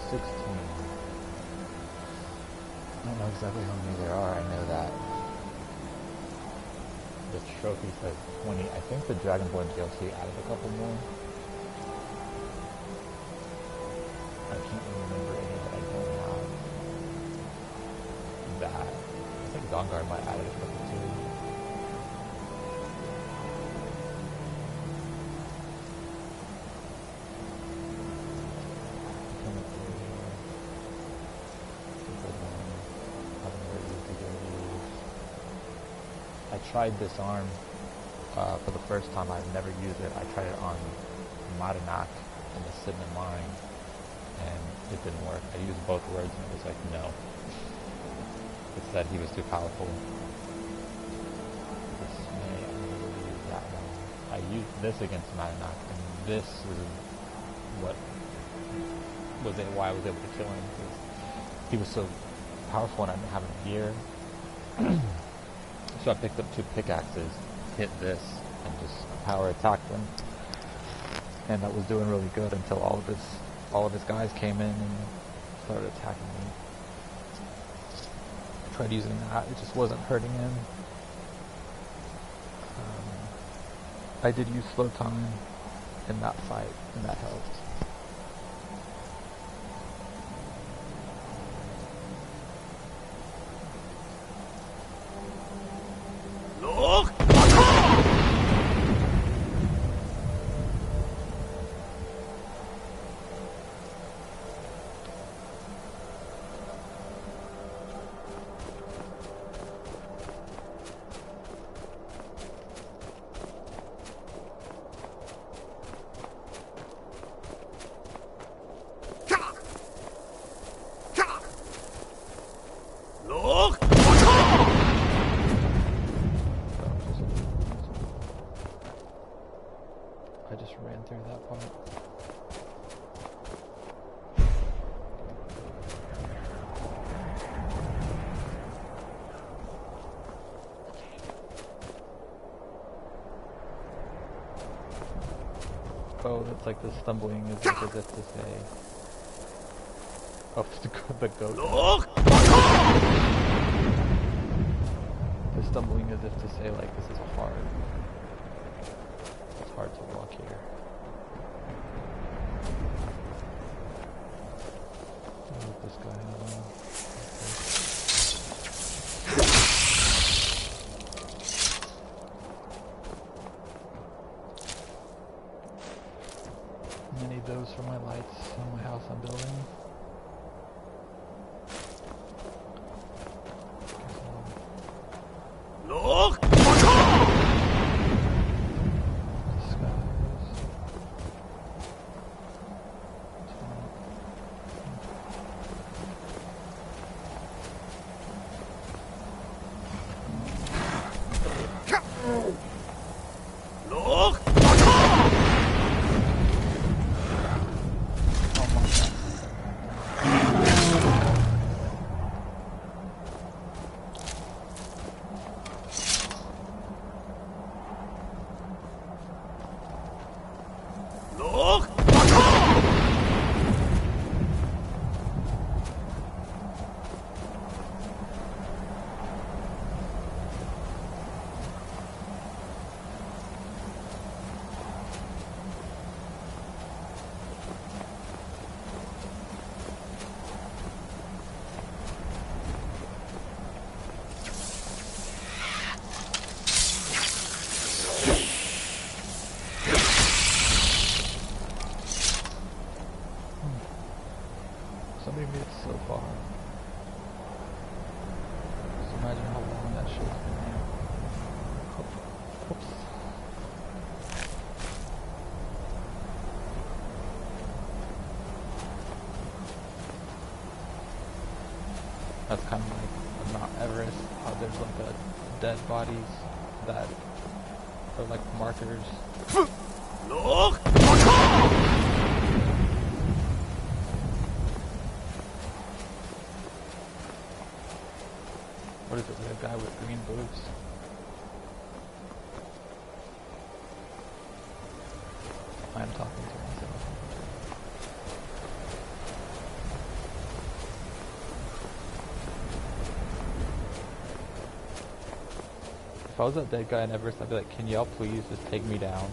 16. I don't know exactly how many there are. I know that the trophy says 20. I think the Dragonborn DLC added a couple more. I can't remember any that I don't have. That. I think Dawnguard might add a couple too. I tried Disarm for the first time. I've never used it. I tried it on Madanak in the Sidman Mine, and it didn't work. I used both words and it was like, no. It said he was too powerful. Dismay, I used that one. I used this against Madanak, and this is what was it, why I was able to kill him, because he was so powerful and I didn't have any gear. So I picked up 2 pickaxes, hit this, and just power attacked them. And that was doing really good until all of his guys came in and started attacking me. I tried using that, it just wasn't hurting him. I did use slow time in that fight, and that helped. I just ran through that part. Oh, that's like the stumbling is like as if to say... Oh, the goat. The stumbling as if to say like this is hard. It's hard to walk here. Oh, this guy has on. I need those for my lights on my house I'm building. Somebody made it so far. Just imagine how long that shit's been here. Oops. That's kind of like Mount Everest, how there's like a dead bodies that are like markers. What is it, like a guy with green boots? I am talking to myself. If I was that dead guy in Everest, I'd be like, can y'all please just take me down?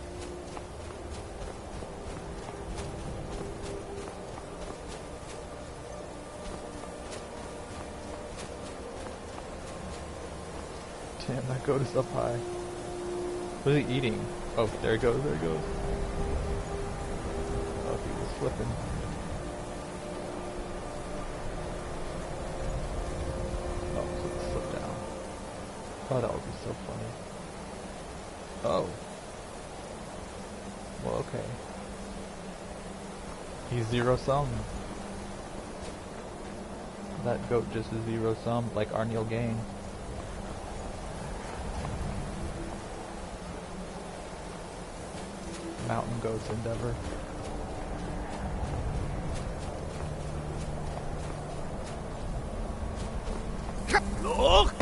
Damn, that goat is up high. What is he eating? Oh, there it goes, there it goes. Oh, he was flipping. Oh, so it slipped down. Oh, that would be so funny. Oh. Well, okay. He's zero sum. That goat just is zero sum, like Arniel Gain. Mountain goats endeavor. Look!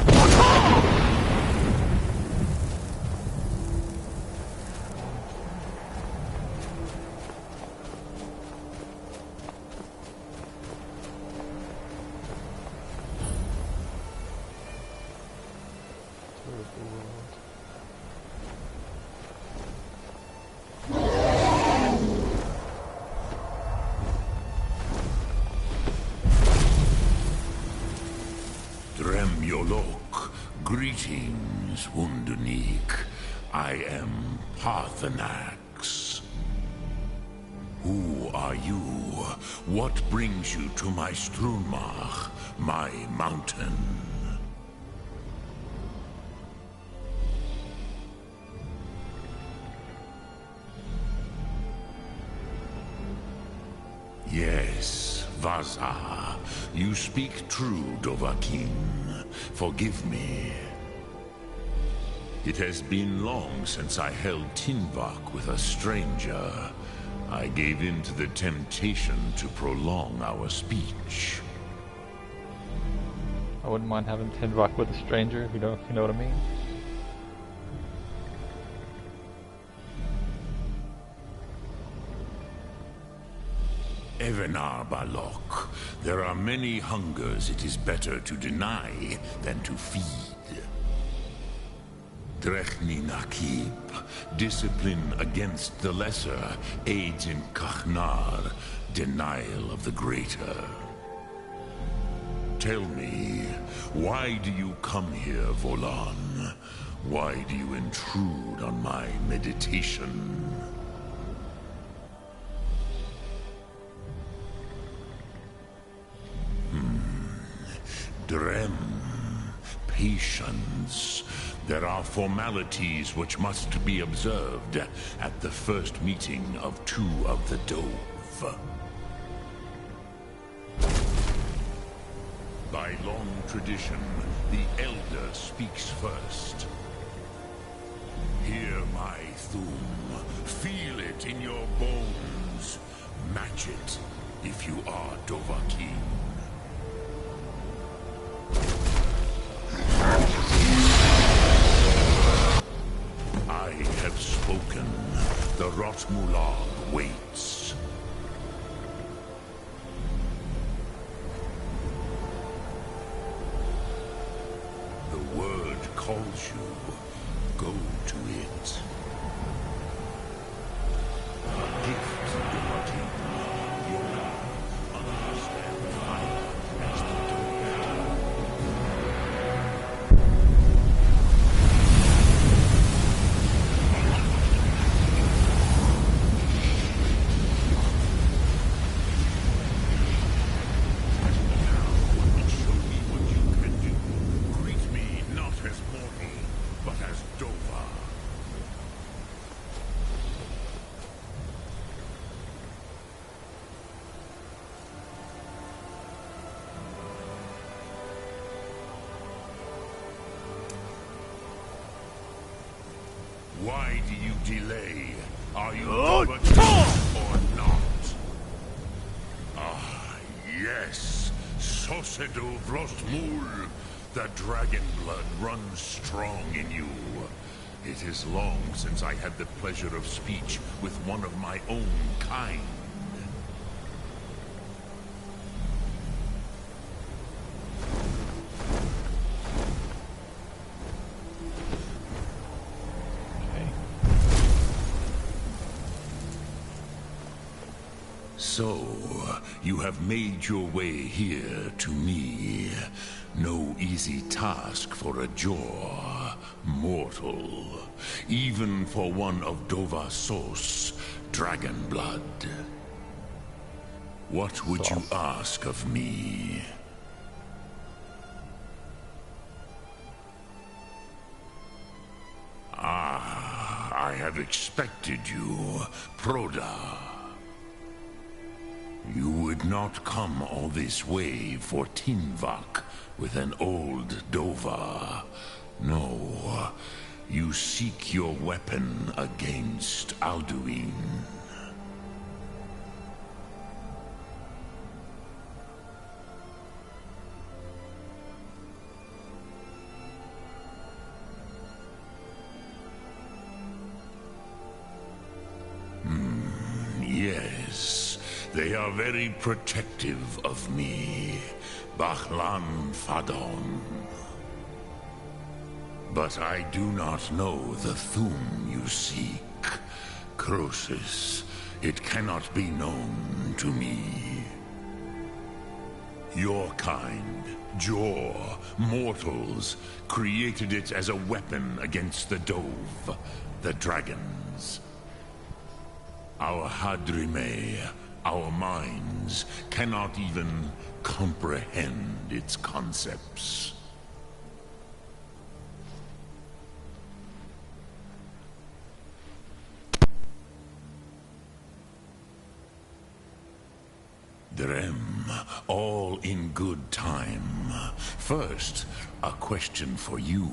Greetings, Wunderneek. I am Parthenax. Who are you? What brings you to my Strunmach, my mountain? Yes, Vaza. You speak true, Dovahkiin. Forgive me. It has been long since I held Tinvak with a stranger. I gave in to the temptation to prolong our speech. I wouldn't mind having Tinvak with a stranger, if you know what I mean. Evenar Balok, there are many hungers it is better to deny than to feed. Drechni Nakib, discipline against the lesser aids in Kachnar, denial of the greater. Tell me, why do you come here, Volan? Why do you intrude on my meditation? Drem, patience. There are formalities which must be observed at the first meeting of two of the Dove. By long tradition, the Elder speaks first. Hear my Thum. Feel it in your bones. Match it if you are Dovahkiin. I have spoken. The Rotmulag waits. The word calls you. Go to it. A gift to Dovahkiin. Yoga. Understand fire as the Dove. Why do you delay? Are you Dovahkiin or not? Ah, yes. Sosedo Vrostmul. The dragon blood runs strong in you. It is long since I had the pleasure of speech with one of my own kind. So, you have made your way here to me. No easy task for a jaw, mortal. Even for one of Dovassos, dragon blood. What would you ask of me? Ah, I have expected you, Proda. You would not come all this way for Tinvak with an old Dova. No, you seek your weapon against Alduin. Yes, they are very protective of me, Bahlan Fadon. But I do not know the Thum you seek, Croesus. It cannot be known to me. Your kind, Jor, mortals, created it as a weapon against the Dove, the dragons. Our Hadrime, our minds, cannot even comprehend its concepts. Drem, all in good time. First, a question for you.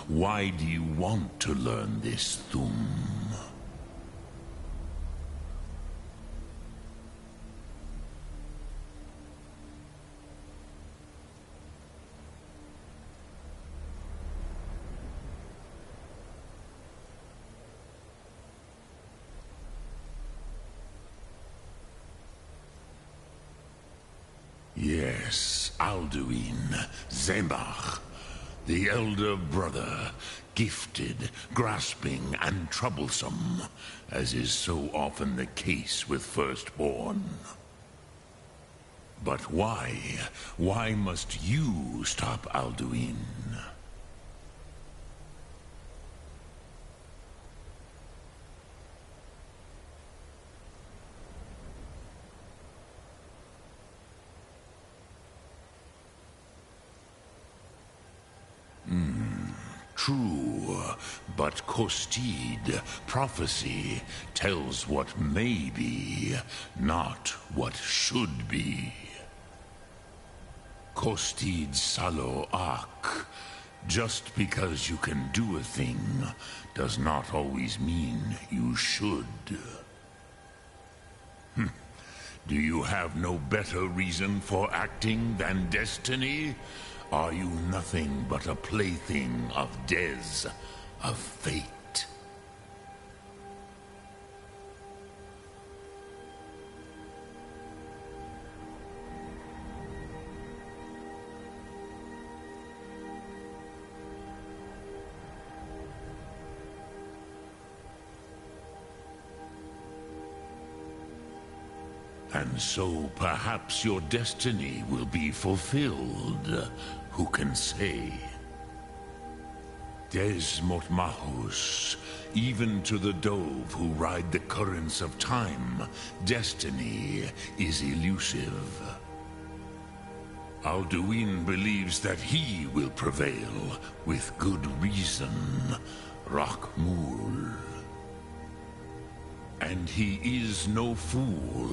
Why do you want to learn this Thum? Yes, Alduin, Zembach, the elder brother, gifted, grasping, and troublesome, as is so often the case with firstborn. But why? Why must you stop Alduin? True, but Kostid, prophecy, tells what may be, not what should be. Kostid Salo Ak. Just because you can do a thing does not always mean you should. Do you have no better reason for acting than destiny? Are you nothing but a plaything of Dez, of fate? And so perhaps your destiny will be fulfilled. Who can say? Des Motmahus, even to the Dove who ride the currents of time, destiny is elusive. Alduin believes that he will prevail, with good reason. Rakmul. And he is no fool,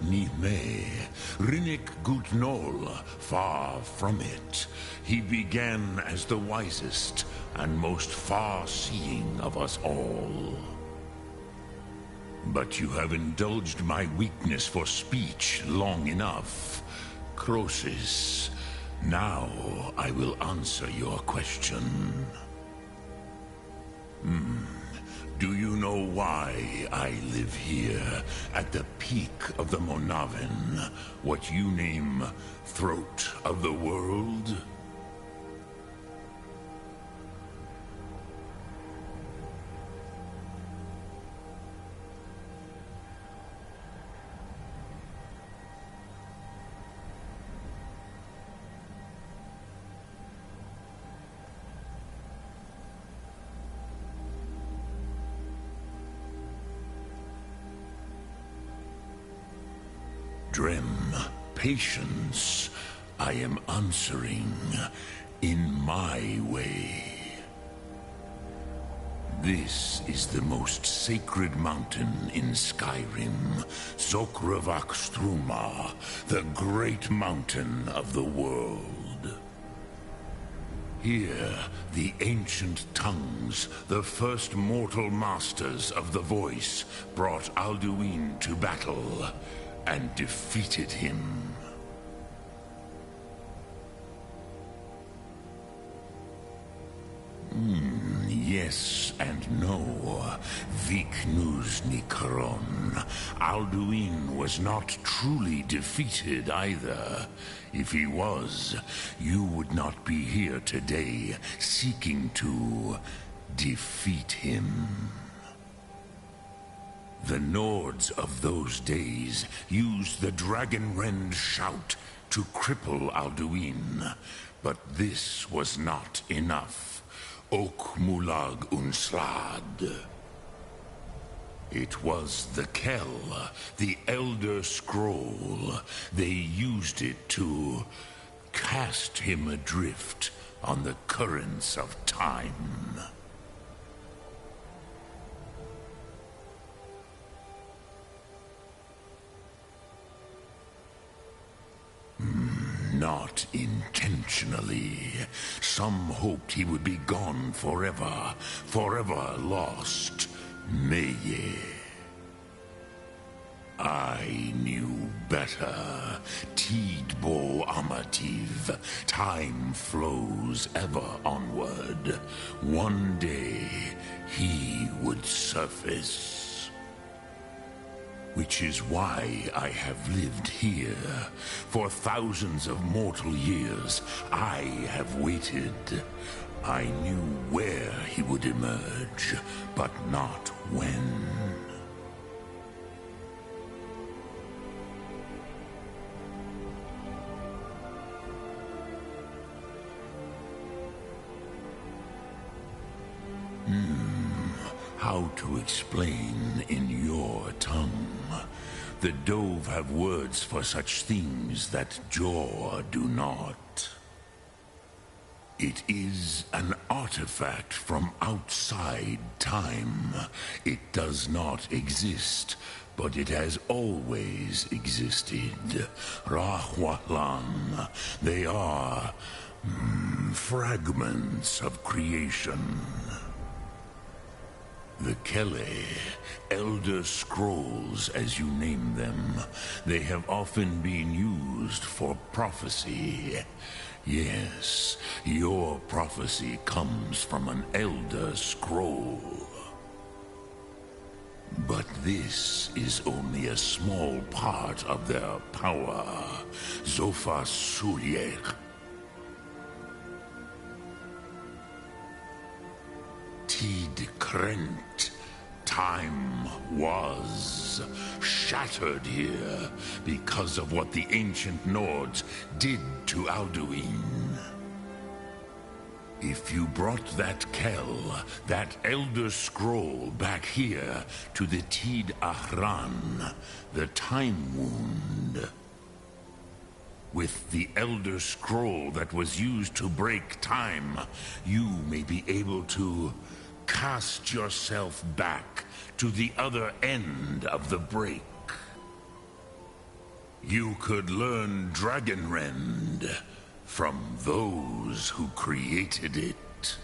Nime, Rinnik Gutnol, far from it. He began as the wisest and most far-seeing of us all. But you have indulged my weakness for speech long enough. Croesus, now I will answer your question. Do you know why I live here, at the peak of the Monavin, what you name Throat of the World? Drem, patience. I am answering in my way. This is the most sacred mountain in Skyrim, Zokravak Struma, the great mountain of the world. Here, the ancient tongues, the first mortal masters of the voice, brought Alduin to battle and defeated him. Yes and no. Viknus Nikaron. Alduin was not truly defeated either. If he was, you would not be here today seeking to defeat him. The Nords of those days used the Dragonrend shout to cripple Alduin, but this was not enough. Ok Mulag Unslad. It was the Kell, the Elder Scroll. They used it to cast him adrift on the currents of time. Not intentionally. Some hoped he would be gone forever, forever lost. Meye. I knew better. Tidbo Amativ. Time flows ever onward. One day, he would surface. Which is why I have lived here. For thousands of mortal years, I have waited. I knew where he would emerge, but not when. How to explain in your tongue? The Dove have words for such things that Jor do not. It is an artifact from outside time. It does not exist, but it has always existed. Rahwalan. They are fragments of creation. The Kele, Elder Scrolls as you name them, they have often been used for prophecy. Yes, your prophecy comes from an Elder Scroll. But this is only a small part of their power. Zofa Suryek. Tid Krent. Time was shattered here because of what the ancient Nords did to Alduin. If you brought that Kell, that Elder Scroll back here to the Tid Ahran, the Time Wound, with the Elder Scroll that was used to break time, you may be able to cast yourself back to the other end of the break. You could learn Dragonrend from those who created it.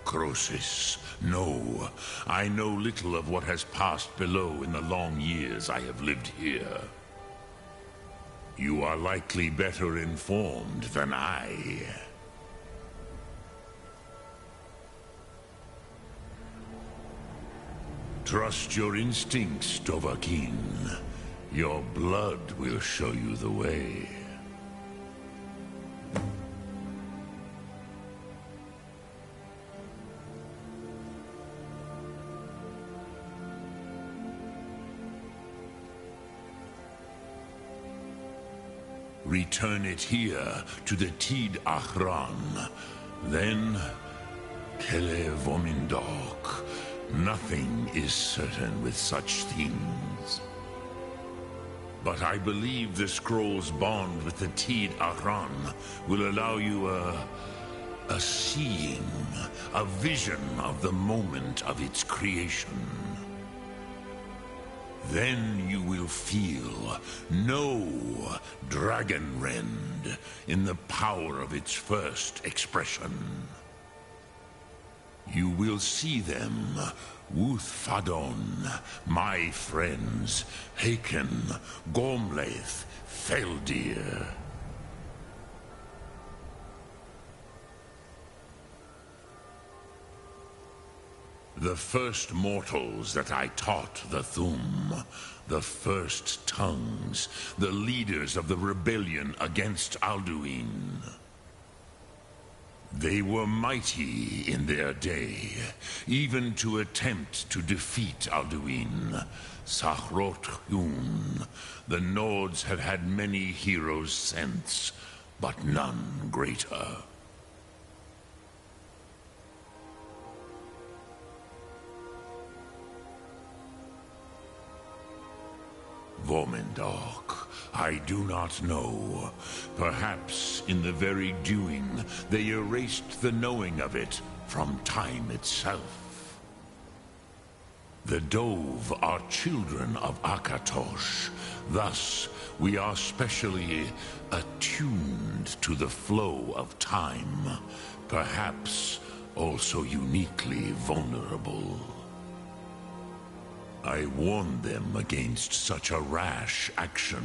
Crosis, no. I know little of what has passed below in the long years I have lived here. You are likely better informed than I. Trust your instincts, Dovahkiin. Your blood will show you the way. Return it here to the Tid Ahran. Then, Kele Vomindok. Nothing is certain with such things. But I believe the scroll's bond with the Tid Aran will allow you a seeing, a vision of the moment of its creation. Then you will feel, know Dragonrend in the power of its first expression. You will see them, Wuthfadon, my friends, Haken, Gormlaith, Feldir. The first mortals that I taught the Thum, the first tongues, the leaders of the rebellion against Alduin. They were mighty in their day, even to attempt to defeat Alduin. Sahrot Hun, the Nords have had many heroes since, but none greater. Vomindok, I do not know. Perhaps in the very doing, they erased the knowing of it from time itself. The Dove are children of Akatosh. Thus, we are specially attuned to the flow of time. Perhaps also uniquely vulnerable. I warned them against such a rash action.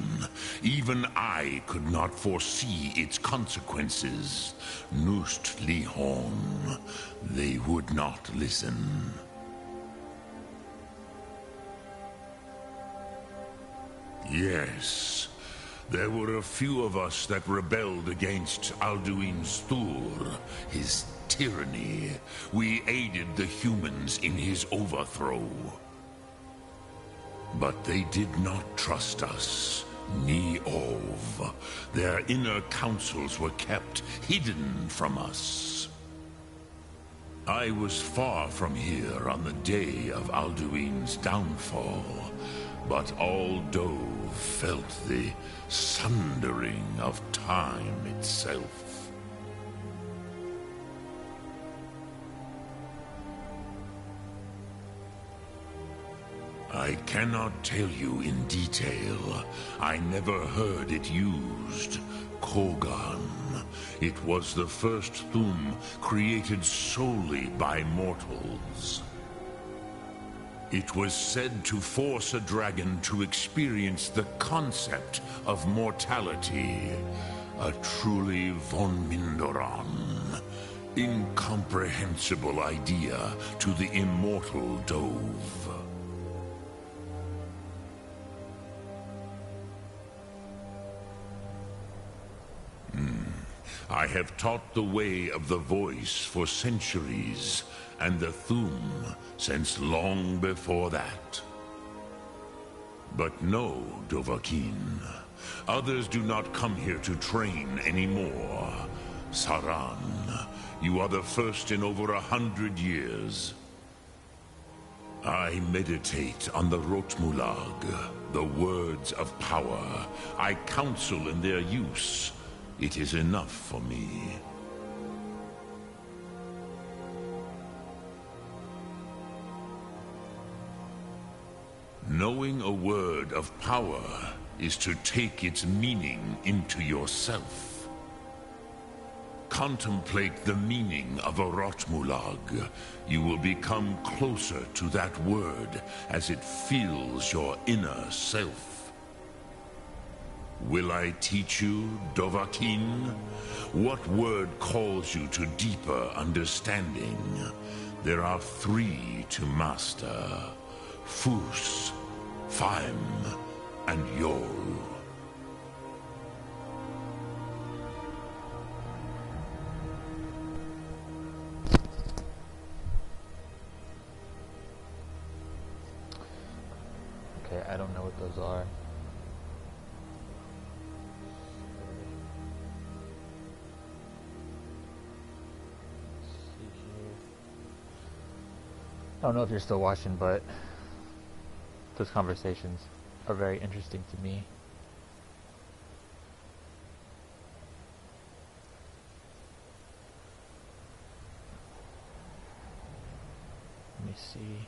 Even I could not foresee its consequences. Nust Lihon, they would not listen. Yes, there were a few of us that rebelled against Alduin Stur, his tyranny. We aided the humans in his overthrow. But they did not trust us, ni Ov. Their inner counsels were kept hidden from us. I was far from here on the day of Alduin's downfall, but all Dove felt the sundering of time itself. I cannot tell you in detail. I never heard it used. Kogan. It was the first Thum created solely by mortals. It was said to force a dragon to experience the concept of mortality. A truly von Mindoran. Incomprehensible idea to the immortal Dove. I have taught the way of the voice for centuries, and the Thum since long before that. But no, Dovahkiin. Others do not come here to train anymore. Saran, you are the first in over 100 years. I meditate on the Rotmulag, the words of power. I counsel in their use. It is enough for me. Knowing a word of power is to take its meaning into yourself. Contemplate the meaning of a Rotmulag. You will become closer to that word as it fills your inner self. Will I teach you, Dovahkiin? What word calls you to deeper understanding? There are 3 to master. Fus, Faim, and Yol. Okay, I don't know what those are. I don't know if you're still watching, but those conversations are very interesting to me. Let me see.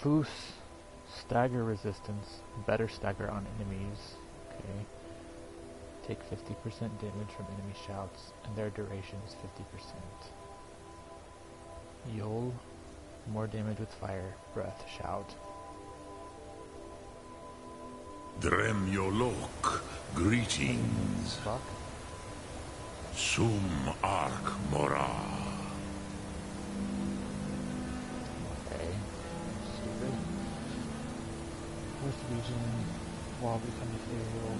Foos, stagger resistance, better stagger on enemies. Okay. Take 50% damage from enemy shouts, and their duration is 50%. Yol, more damage with fire, breath, shout. Dremyolok, greetings. Fuck. Sum Ark Mora. Okay. Stupid. First region, while becoming favorable.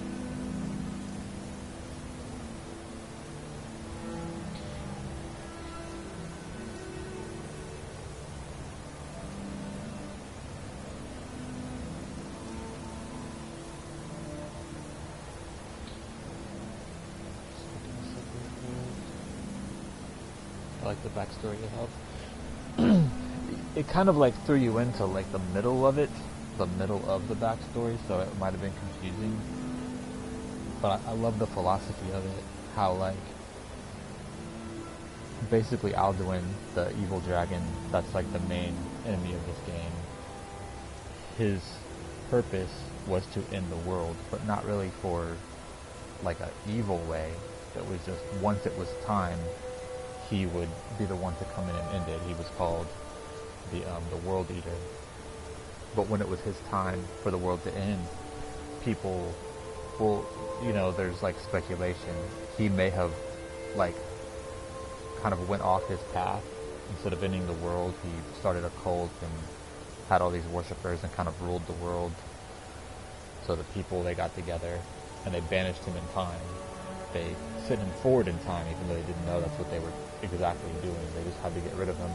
I like the backstory it helped. It kind of like threw you into like the middle of it, the middle of the backstory, so it might have been confusing. But I love the philosophy of it, how like basically Alduin, the evil dragon, that's like the main enemy of this game, his purpose was to end the world, but not really for like an evil way. It was just once it was time, he would be the one to come in and end it. He was called the World Eater. But when it was his time for the world to end, people, well, you know, there's like speculation. He may have like kind of went off his path. Instead of ending the world, he started a cult and had all these worshippers and kind of ruled the world. So the people, they got together and they banished him in time. They sent him forward in time, even though they didn't know that's what they were exactly doing. They just had to get rid of him.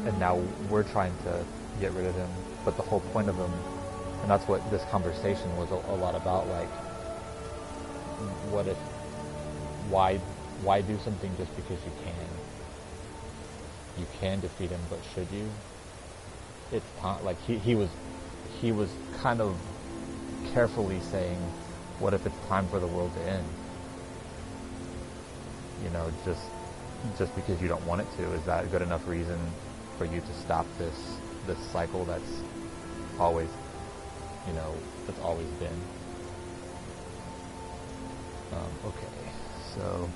And now we're trying to get rid of him. But the whole point of him, and that's what this conversation was a lot about, like, what if, why do something just because you can? You can defeat him, but should you? It's like he was kind of carefully saying, what if it's time for the world to end? You know, just because you don't want it to, is that a good enough reason for you to stop this cycle that's always, you know, that's always been? Okay, so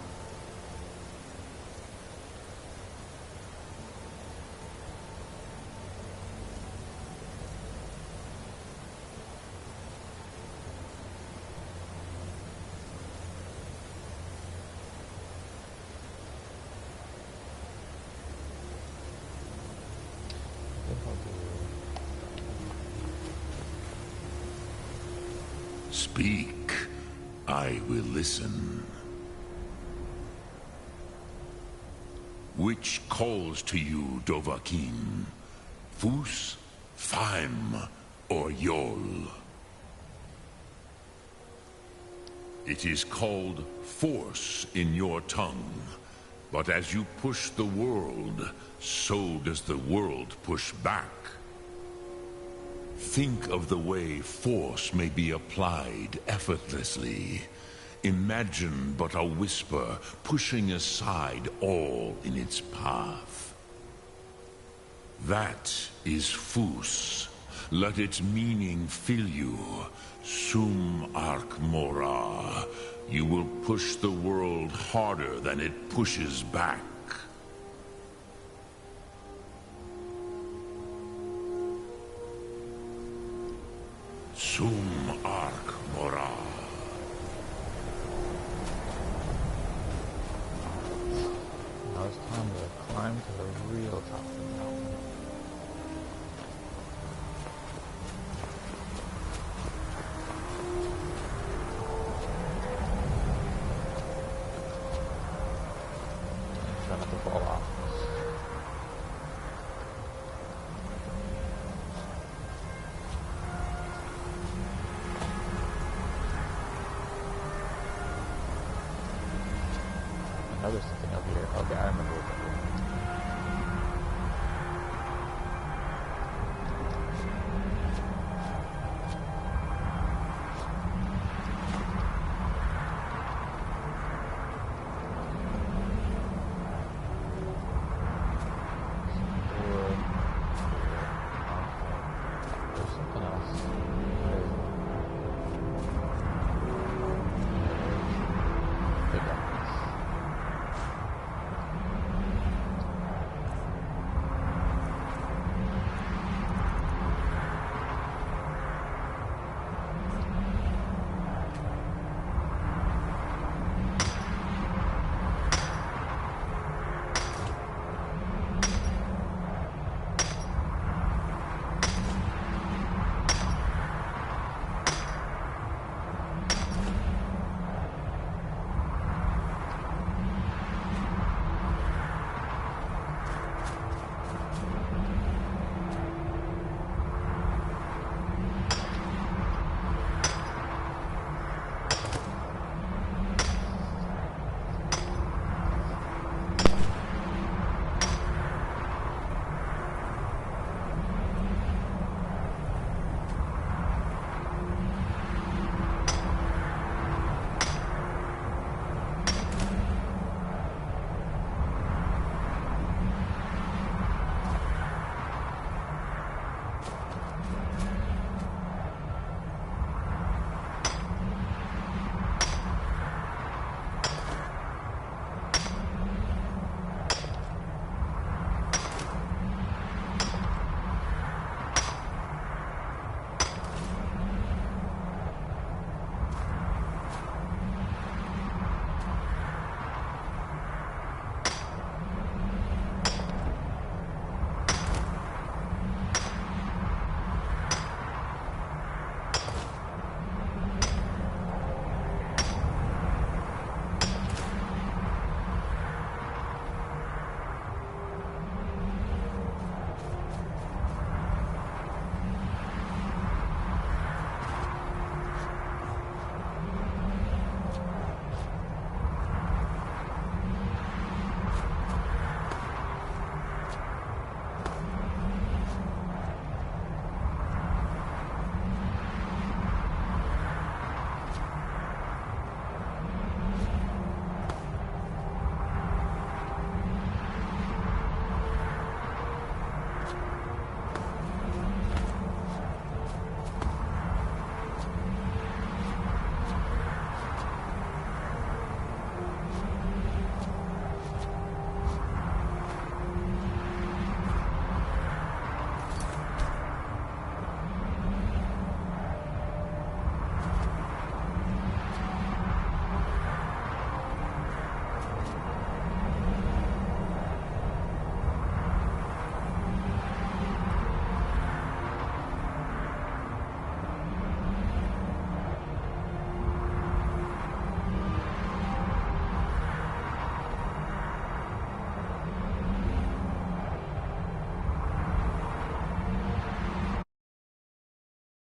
Speak, I will listen. Which calls to you, Dovahkiin? Fus, Faim, or Yol? It is called force in your tongue, but as you push the world, so does the world push back. Think of the way force may be applied effortlessly. Imagine but a whisper pushing aside all in its path. That is Fus. Let its meaning fill you. Sum Ark Mora. You will push the world harder than it pushes back. Sum Ark Mora. now it's time to climb to the real top of the mountain. Try not to fall off. Another something I've here. Okay, I remember what they're doing.